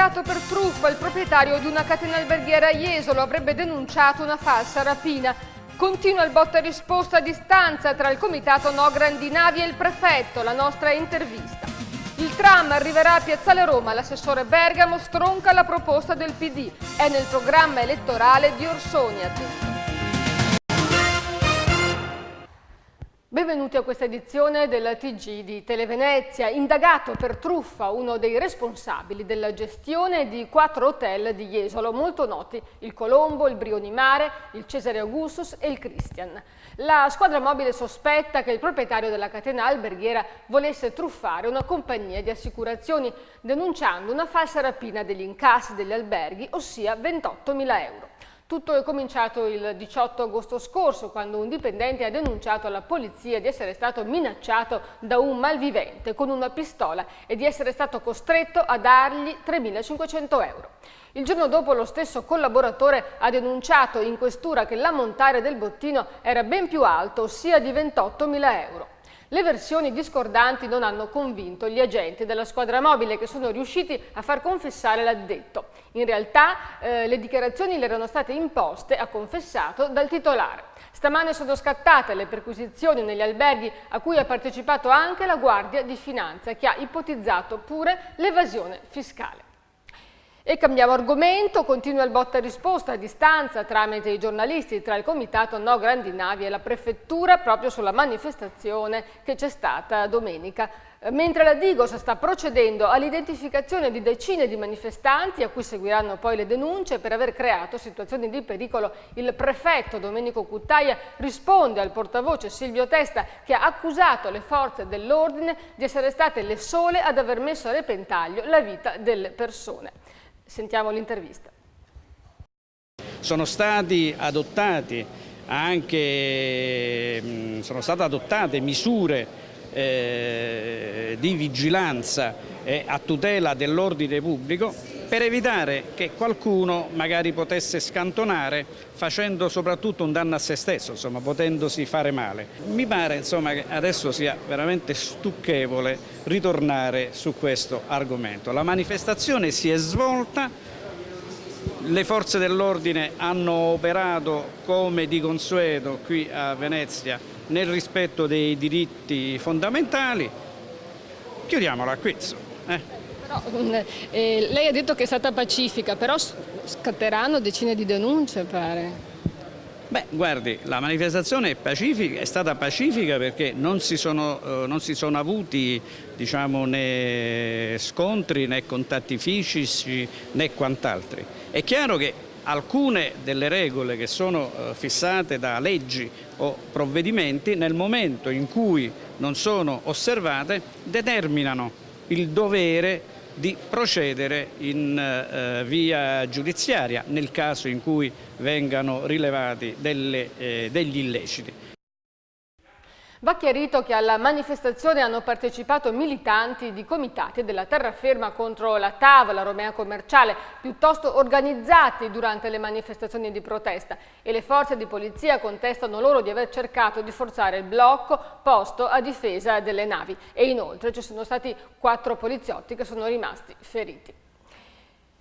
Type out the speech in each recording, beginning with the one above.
Indagato per truffa, il proprietario di una catena alberghiera a Jesolo avrebbe denunciato una falsa rapina. Continua il botta e risposta a distanza tra il comitato No Grandi Navi e il prefetto, la nostra intervista. Il tram arriverà a Piazzale Roma, l'assessore Bergamo stronca la proposta del PD. È nel programma elettorale di Orsoni. Benvenuti a questa edizione del TG di Televenezia. Indagato per truffa uno dei responsabili della gestione di 4 hotel di Jesolo, molto noti: il Colombo, il Brioni Mare, il Cesare Augustus e il Christian. La squadra mobile sospetta che il proprietario della catena alberghiera volesse truffare una compagnia di assicurazioni denunciando una falsa rapina degli incassi degli alberghi, ossia 28.000 euro. Tutto è cominciato il 18 agosto scorso, quando un dipendente ha denunciato alla polizia di essere stato minacciato da un malvivente con una pistola e di essere stato costretto a dargli 3.500 euro. Il giorno dopo lo stesso collaboratore ha denunciato in questura che l'ammontare del bottino era ben più alto, ossia di 28.000 euro. Le versioni discordanti non hanno convinto gli agenti della squadra mobile, che sono riusciti a far confessare l'addetto. In realtà le dichiarazioni le erano state imposte, ha confessato, dal titolare. Stamane sono scattate le perquisizioni negli alberghi a cui ha partecipato anche la Guardia di Finanza, che ha ipotizzato pure l'evasione fiscale. E cambiamo argomento, continua il botta e risposta a distanza tramite i giornalisti tra il comitato No Grandi Navi e la prefettura proprio sulla manifestazione che c'è stata domenica. Mentre la Digos sta procedendo all'identificazione di decine di manifestanti a cui seguiranno poi le denunce per aver creato situazioni di pericolo, il prefetto Domenico Cuttaia risponde al portavoce Silvio Testa, che ha accusato le forze dell'ordine di essere state le sole ad aver messo a repentaglio la vita delle persone. Sentiamo l'intervista. Sono state adottate misure di vigilanza a tutela dell'ordine pubblico per evitare che qualcuno magari potesse scantonare facendo soprattutto un danno a se stesso, insomma, potendosi fare male. Mi pare, insomma, che adesso sia veramente stucchevole ritornare su questo argomento. La manifestazione si è svolta, le forze dell'ordine hanno operato come di consueto qui a Venezia nel rispetto dei diritti fondamentali. Chiudiamola qui, insomma. Però, lei ha detto che è stata pacifica, però scatteranno decine di denunce, pare. Beh, guardi, la manifestazione è stata pacifica perché non si sono avuti, diciamo, né scontri né contatti fisici né quant'altro. È chiaro che alcune delle regole che sono fissate da leggi o provvedimenti, nel momento in cui non sono osservate, determinano il dovere di procedere in via giudiziaria nel caso in cui vengano rilevati degli illeciti. Va chiarito che alla manifestazione hanno partecipato militanti di comitati della terraferma contro la TAV, la Romea Commerciale, piuttosto organizzati durante le manifestazioni di protesta, e le forze di polizia contestano loro di aver cercato di forzare il blocco posto a difesa delle navi, e inoltre ci sono stati 4 poliziotti che sono rimasti feriti.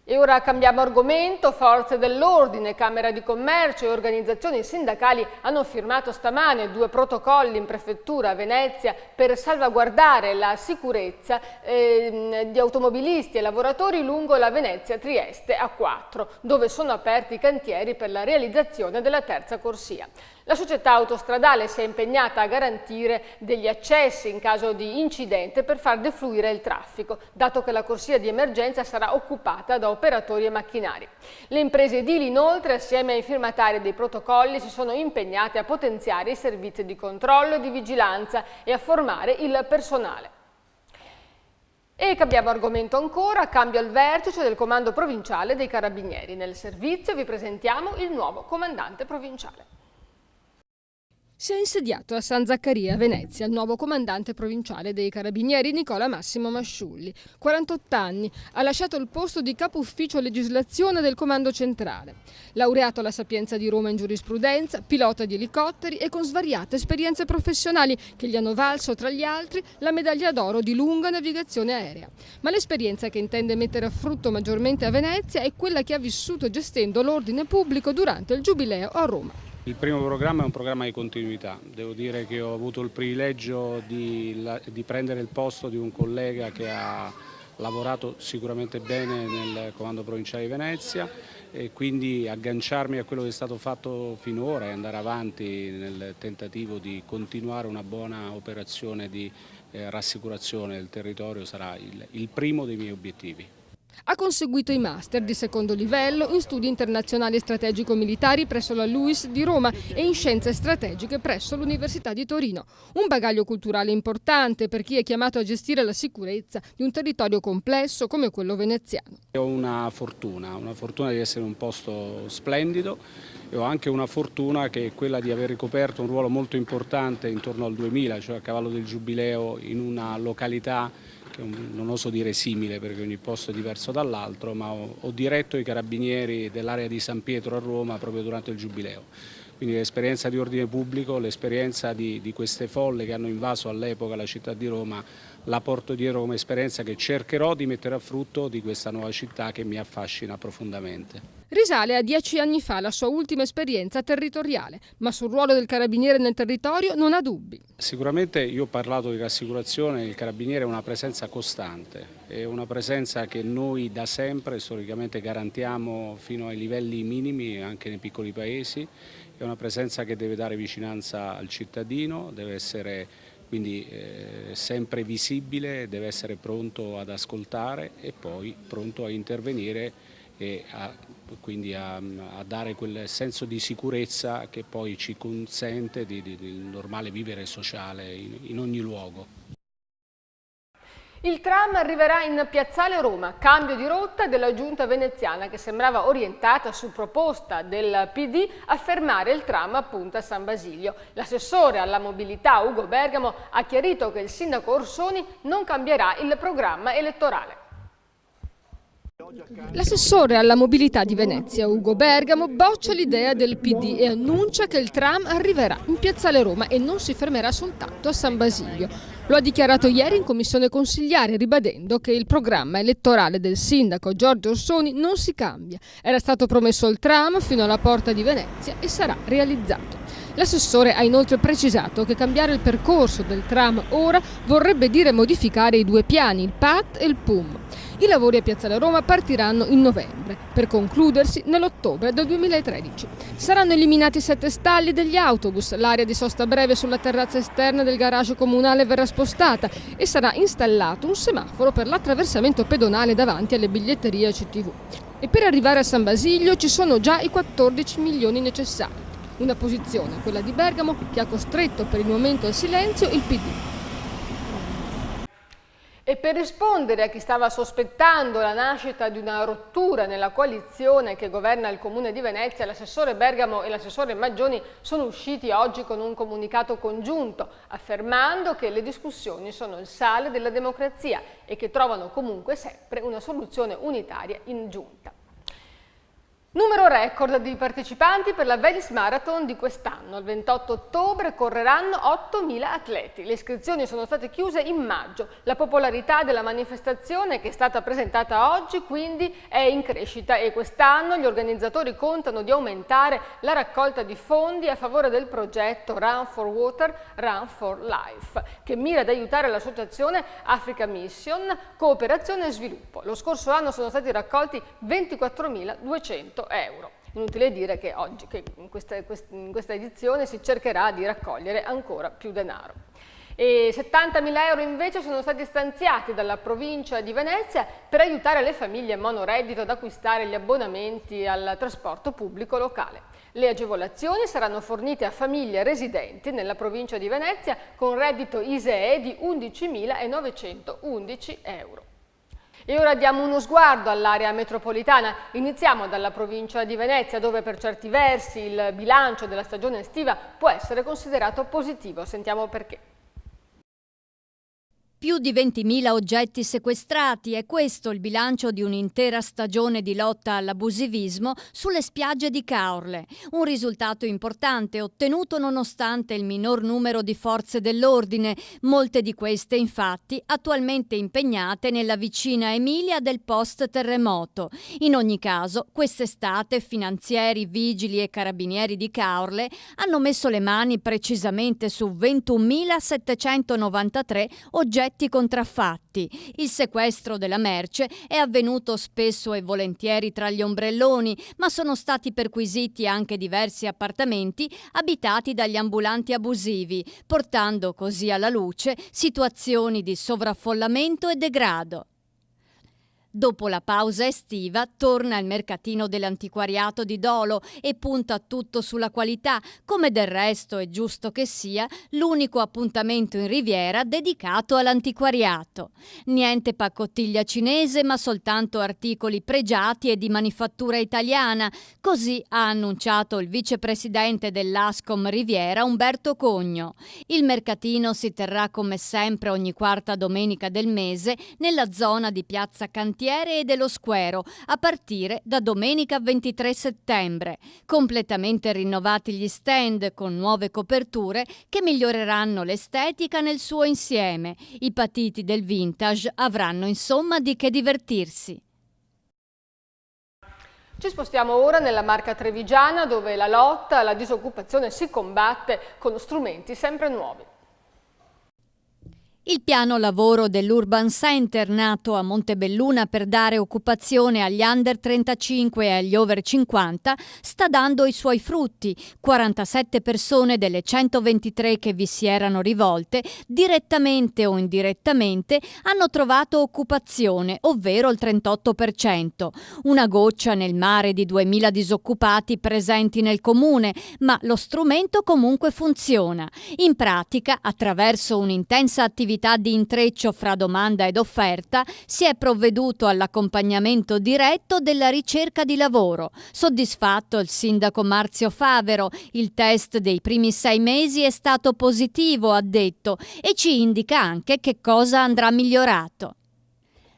E ora cambiamo argomento. Forze dell'ordine, Camera di Commercio e organizzazioni sindacali hanno firmato stamane 2 protocolli in prefettura a Venezia per salvaguardare la sicurezza di automobilisti e lavoratori lungo la Venezia-Trieste A4, dove sono aperti i cantieri per la realizzazione della terza corsia. La società autostradale si è impegnata a garantire degli accessi in caso di incidente per far defluire il traffico, dato che la corsia di emergenza sarà occupata da operatori e macchinari. Le imprese edili, inoltre, assieme ai firmatari dei protocolli, si sono impegnate a potenziare i servizi di controllo e di vigilanza e a formare il personale. E cambiamo argomento ancora, cambio al vertice del comando provinciale dei Carabinieri. Nel servizio vi presentiamo il nuovo comandante provinciale. Si è insediato a San Zaccaria, Venezia, il nuovo comandante provinciale dei Carabinieri Nicola Massimo Masciulli. 48 anni, ha lasciato il posto di capo ufficio legislazione del Comando Centrale. Laureato alla Sapienza di Roma in giurisprudenza, pilota di elicotteri e con svariate esperienze professionali che gli hanno valso, tra gli altri, la medaglia d'oro di lunga navigazione aerea. Ma l'esperienza che intende mettere a frutto maggiormente a Venezia è quella che ha vissuto gestendo l'ordine pubblico durante il Giubileo a Roma. Il primo programma è un programma di continuità. Devo dire che ho avuto il privilegio di prendere il posto di un collega che ha lavorato sicuramente bene nel Comando Provinciale di Venezia e quindi agganciarmi a quello che è stato fatto finora e andare avanti nel tentativo di continuare una buona operazione di rassicurazione del territorio sarà il primo dei miei obiettivi. Ha conseguito i master di secondo livello in studi internazionali strategico-militari presso la LUISS di Roma e in scienze strategiche presso l'Università di Torino. Un bagaglio culturale importante per chi è chiamato a gestire la sicurezza di un territorio complesso come quello veneziano. Ho una fortuna di essere in un posto splendido e ho anche una fortuna che è quella di aver ricoperto un ruolo molto importante intorno al 2000, cioè a cavallo del Giubileo, in una località che non oso dire simile perché ogni posto è diverso dall'altro, ma ho diretto i carabinieri dell'area di San Pietro a Roma proprio durante il Giubileo. Quindi l'esperienza di ordine pubblico, l'esperienza di queste folle che hanno invaso all'epoca la città di Roma, la porto dietro come esperienza che cercherò di mettere a frutto di questa nuova città che mi affascina profondamente. Risale a 10 anni fa la sua ultima esperienza territoriale, ma sul ruolo del carabiniere nel territorio non ha dubbi. Sicuramente io ho parlato di rassicurazione, il carabiniere è una presenza costante, è una presenza che noi da sempre storicamente garantiamo fino ai livelli minimi anche nei piccoli paesi, è una presenza che deve dare vicinanza al cittadino, deve essere quindi sempre visibile, deve essere pronto ad ascoltare e poi pronto a intervenire e quindi a dare quel senso di sicurezza che poi ci consente di normale vivere sociale in ogni luogo. Il tram arriverà in Piazzale Roma, cambio di rotta della giunta veneziana che sembrava orientata su proposta del PD a fermare il tram appunto a San Basilio. L'assessore alla mobilità Ugo Bergamo ha chiarito che il sindaco Orsoni non cambierà il programma elettorale. L'assessore alla mobilità di Venezia, Ugo Bergamo, boccia l'idea del PD e annuncia che il tram arriverà in Piazzale Roma e non si fermerà soltanto a San Basilio. Lo ha dichiarato ieri in commissione consigliare, ribadendo che il programma elettorale del sindaco Giorgio Orsoni non si cambia. Era stato promesso il tram fino alla porta di Venezia e sarà realizzato. L'assessore ha inoltre precisato che cambiare il percorso del tram ora vorrebbe dire modificare i due piani, il PAT e il PUM. I lavori a Piazzale Roma partiranno in novembre, per concludersi nell'ottobre del 2013. Saranno eliminati 7 stalli degli autobus, l'area di sosta breve sulla terrazza esterna del garage comunale verrà spostata e sarà installato un semaforo per l'attraversamento pedonale davanti alle biglietterie CTV. E per arrivare a San Basilio ci sono già i 14 milioni necessari. Una posizione, quella di Bergamo, che ha costretto per il momento al silenzio il PD. E per rispondere a chi stava sospettando la nascita di una rottura nella coalizione che governa il Comune di Venezia, l'assessore Bergamo e l'assessore Maggioni sono usciti oggi con un comunicato congiunto, affermando che le discussioni sono il sale della democrazia e che trovano comunque sempre una soluzione unitaria in giunta. Numero record di partecipanti per la Venice Marathon di quest'anno. Il 28 ottobre correranno 8.000 atleti. Le iscrizioni sono state chiuse in maggio. La popolarità della manifestazione, che è stata presentata oggi, quindi è in crescita e quest'anno gli organizzatori contano di aumentare la raccolta di fondi a favore del progetto Run for Water, Run for Life, che mira ad aiutare l'associazione Africa Mission, Cooperazione e Sviluppo. Lo scorso anno sono stati raccolti 24.200 euro. Inutile dire che oggi, in questa edizione, si cercherà di raccogliere ancora più denaro. E 70.000 euro invece sono stati stanziati dalla provincia di Venezia per aiutare le famiglie monoreddito ad acquistare gli abbonamenti al trasporto pubblico locale. Le agevolazioni saranno fornite a famiglie residenti nella provincia di Venezia con reddito ISEE di 11.911 euro. E ora diamo uno sguardo all'area metropolitana. Iniziamo dalla provincia di Venezia, dove per certi versi il bilancio della stagione estiva può essere considerato positivo. Sentiamo perché. Più di 20.000 oggetti sequestrati, è questo il bilancio di un'intera stagione di lotta all'abusivismo sulle spiagge di Caorle. Un risultato importante ottenuto nonostante il minor numero di forze dell'ordine, molte di queste infatti attualmente impegnate nella vicina Emilia del post-terremoto. In ogni caso, quest'estate finanzieri, vigili e carabinieri di Caorle hanno messo le mani precisamente su 21.793 oggetti contraffatti. Il sequestro della merce è avvenuto spesso e volentieri tra gli ombrelloni, ma sono stati perquisiti anche diversi appartamenti abitati dagli ambulanti abusivi, portando così alla luce situazioni di sovraffollamento e degrado. Dopo la pausa estiva torna il mercatino dell'antiquariato di Dolo e punta tutto sulla qualità, come del resto è giusto che sia l'unico appuntamento in Riviera dedicato all'antiquariato. Niente pacottiglia cinese, ma soltanto articoli pregiati e di manifattura italiana, così ha annunciato il vicepresidente dell'Ascom Riviera Umberto Cogno. Il mercatino si terrà come sempre ogni quarta domenica del mese nella zona di Piazza Cantiere e dello Squero, a partire da domenica 23 settembre. Completamente rinnovati gli stand con nuove coperture che miglioreranno l'estetica nel suo insieme. I patiti del vintage avranno insomma di che divertirsi. Ci spostiamo ora nella Marca Trevigiana, dove la lotta alla disoccupazione si combatte con strumenti sempre nuovi. Il piano lavoro dell'Urban Center, nato a Montebelluna per dare occupazione agli under 35 e agli over 50, sta dando i suoi frutti. 47 persone delle 123 che vi si erano rivolte, direttamente o indirettamente, hanno trovato occupazione, ovvero il 38%. Una goccia nel mare di 2.000 disoccupati presenti nel comune, ma lo strumento comunque funziona. In pratica, attraverso un'intensa attività di intreccio fra domanda ed offerta, si è provveduto all'accompagnamento diretto della ricerca di lavoro. Soddisfatto il sindaco Marzio Favero, il test dei primi 6 mesi è stato positivo, ha detto, e ci indica anche che cosa andrà migliorato.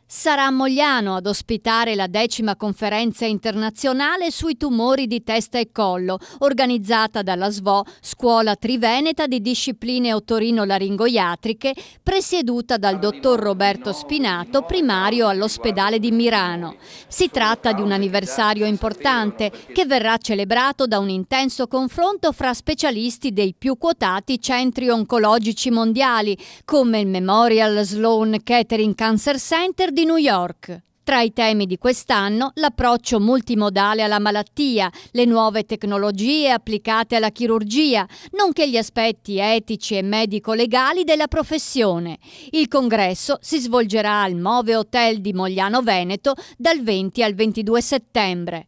Sarà Mogliano ad ospitare la 10ª conferenza internazionale sui tumori di testa e collo, organizzata dalla SVO, Scuola Triveneta di Discipline Otorino-Laringoiatriche, presieduta dal dottor Roberto Spinato, primario all'ospedale di Mirano. Si tratta di un anniversario importante che verrà celebrato da un intenso confronto fra specialisti dei più quotati centri oncologici mondiali, come il Memorial Sloan Kettering Cancer Center di New York. Tra i temi di quest'anno l'approccio multimodale alla malattia, le nuove tecnologie applicate alla chirurgia, nonché gli aspetti etici e medico-legali della professione. Il congresso si svolgerà al Move Hotel di Mogliano Veneto dal 20 al 22 settembre.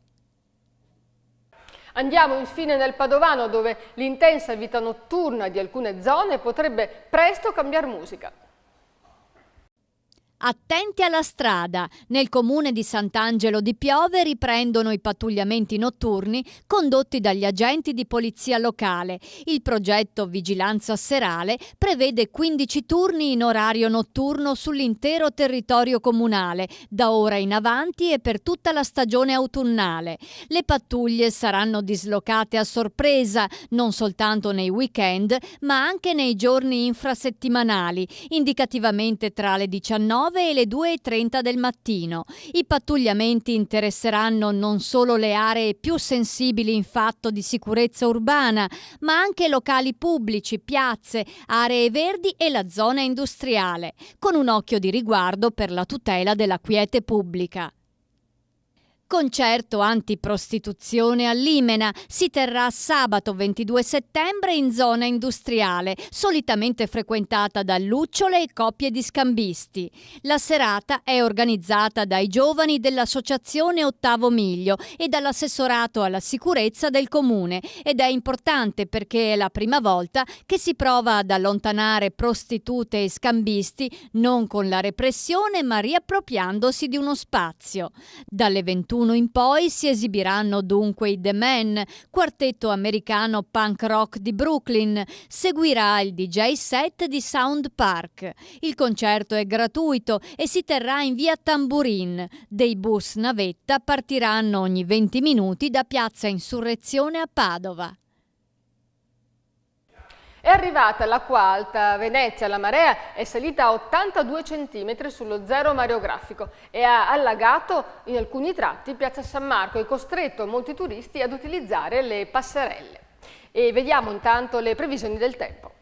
Andiamo infine nel Padovano, dove l'intensa vita notturna di alcune zone potrebbe presto cambiare musica. Attenti alla strada! Nel comune di Sant'Angelo di Piove riprendono i pattugliamenti notturni condotti dagli agenti di polizia locale. Il progetto Vigilanza Serale prevede 15 turni in orario notturno sull'intero territorio comunale, da ora in avanti e per tutta la stagione autunnale. Le pattuglie saranno dislocate a sorpresa, non soltanto nei weekend, ma anche nei giorni infrasettimanali, indicativamente tra le 19 e le 2:30 del mattino. I pattugliamenti interesseranno non solo le aree più sensibili in fatto di sicurezza urbana, ma anche locali pubblici, piazze, aree verdi e la zona industriale, con un occhio di riguardo per la tutela della quiete pubblica. Concerto antiprostituzione a Limena si terrà sabato 22 settembre in zona industriale, solitamente frequentata da lucciole e coppie di scambisti. La serata è organizzata dai giovani dell'Associazione Ottavo Miglio e dall'assessorato alla sicurezza del comune ed è importante perché è la prima volta che si prova ad allontanare prostitute e scambisti non con la repressione ma riappropriandosi di uno spazio. Dalle 21 in poi si esibiranno dunque i The Men, quartetto americano punk rock di Brooklyn. Seguirà il DJ set di Sound Park. Il concerto è gratuito e si terrà in via Tamburin. Dei bus navetta partiranno ogni 20 minuti da piazza Insurrezione a Padova. È arrivata l'acqua alta a Venezia, la marea è salita a 82 cm sullo zero mareografico e ha allagato in alcuni tratti piazza San Marco e costretto molti turisti ad utilizzare le passerelle. E vediamo intanto le previsioni del tempo.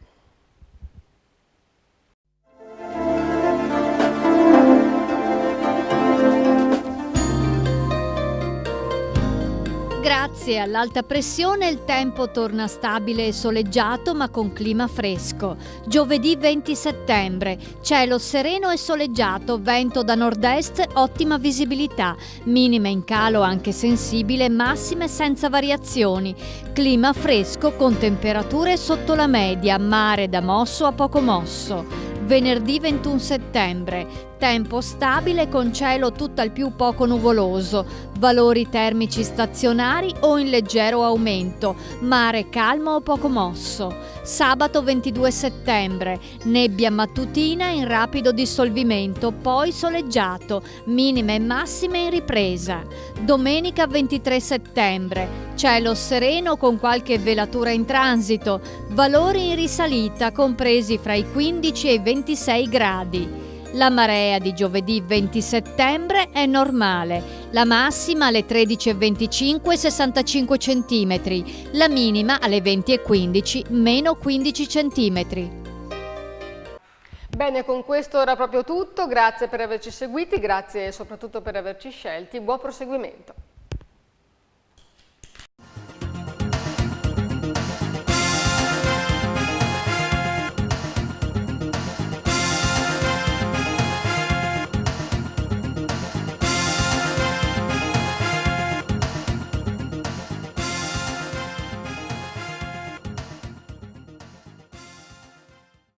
Grazie all'alta pressione il tempo torna stabile e soleggiato ma con clima fresco. Giovedì 20 settembre, cielo sereno e soleggiato, vento da nord-est, ottima visibilità, minime in calo anche sensibile, massime senza variazioni. Clima fresco con temperature sotto la media, mare da mosso a poco mosso. Venerdì 21 settembre, tempo stabile con cielo tutt'al più poco nuvoloso, valori termici stazionari o in leggero aumento, mare calmo o poco mosso. Sabato 22 settembre, nebbia mattutina in rapido dissolvimento, poi soleggiato, minime e massime in ripresa. Domenica 23 settembre, cielo sereno con qualche velatura in transito, valori in risalita compresi fra i 15 e i 26 gradi. La marea di giovedì 20 settembre è normale, la massima alle 13:25 65 cm, la minima alle 20:15 meno 15 cm. Bene, con questo era proprio tutto, grazie per averci seguiti, grazie soprattutto per averci scelti, buon proseguimento.